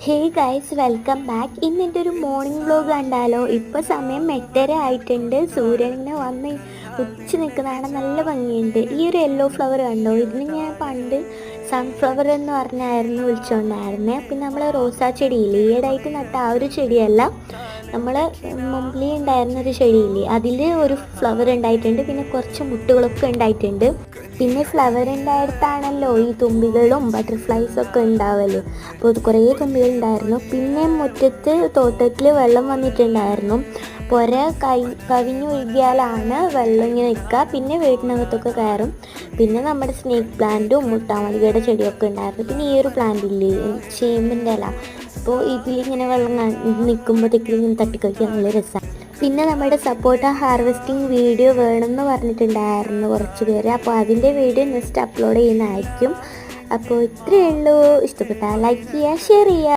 Hey guys, welcome back. ഇന്ന് എൻ്റെ ഒരു മോർണിംഗ് വ്ലോഗ് കണ്ടാലോ? ഇപ്പോൾ സമയം 8:30 ആയിട്ടുണ്ട്. സൂര്യൻ ഇങ്ങനെ വന്ന് ഉച്ച നിൽക്കുന്നതാണ്, നല്ല ഭംഗിയുണ്ട്. ഈ ഒരു യെല്ലോ ഫ്ലവർ കണ്ടോ? ഇതിന് ഞാൻ പണ്ട് സൺഫ്ലവർ എന്ന് പറഞ്ഞായിരുന്നു വിളിച്ചുകൊണ്ടായിരുന്നേ. പിന്നെ നമ്മൾ റോസാ ചെടിയില്ലേ, ഈയിടെയായിട്ട് നട്ട ആ ഒരു ചെടിയല്ല, നമ്മൾ മുമ്പിൽ ഉണ്ടായിരുന്നൊരു ചെടിയില്ലേ, അതിൽ ഒരു ഫ്ലവർ ഉണ്ടായിട്ടുണ്ട്. പിന്നെ കുറച്ച് മുട്ടുകളൊക്കെ ഉണ്ടായിട്ടുണ്ട്. പിന്നെ ഫ്ലവർ ഉണ്ടായിടത്താണല്ലോ ഈ തുമ്പികളും ബട്ടർഫ്ലൈസൊക്കെ ഉണ്ടാവല്. അപ്പോൾ കുറേ തുമ്പികൾ ഉണ്ടായിരുന്നു. പിന്നെ മുറ്റത്ത് തോട്ടത്തിൽ വെള്ളം വന്നിട്ടുണ്ടായിരുന്നു. പുര കവിഞ്ഞൊഴുകിയാലാണ് വെള്ളം ഇങ്ങനെ നിൽക്കുക. പിന്നെ വീട്ടിനകത്തൊക്കെ കയറും. പിന്നെ നമ്മുടെ സ്നേക്ക് പ്ലാന്റും മുട്ടാമല്ലികയുടെ ചെടിയൊക്കെ ഉണ്ടായിരുന്നു. പിന്നെ ഈ ഒരു പ്ലാന്റ് ഇല്ലേ, ചേമ്പിൻ്റെ ഇല, അപ്പോൾ ഇതിലിങ്ങനെ വെള്ളം നിൽക്കുമ്പോഴത്തേക്കും ഇങ്ങനെ തട്ടിക്കളിക്കാൻ നല്ല രസമാണ്. പിന്നെ നമ്മുടെ സപ്പോർട്ട ഹാർവെസ്റ്റിംഗ് വീഡിയോ വേണമെന്ന് പറഞ്ഞിട്ടുണ്ടായിരുന്നു കുറച്ച് പേര്. അപ്പോൾ അതിൻ്റെ വീഡിയോ നെക്സ്റ്റ് അപ്ലോഡ് ചെയ്യുന്നതായിരിക്കും. അപ്പോൾ ഇത്രയേ ഉള്ളൂ. ഇഷ്ടപ്പെട്ടാൽ ലൈക്ക് ചെയ്യുക, ഷെയർ ചെയ്യുക.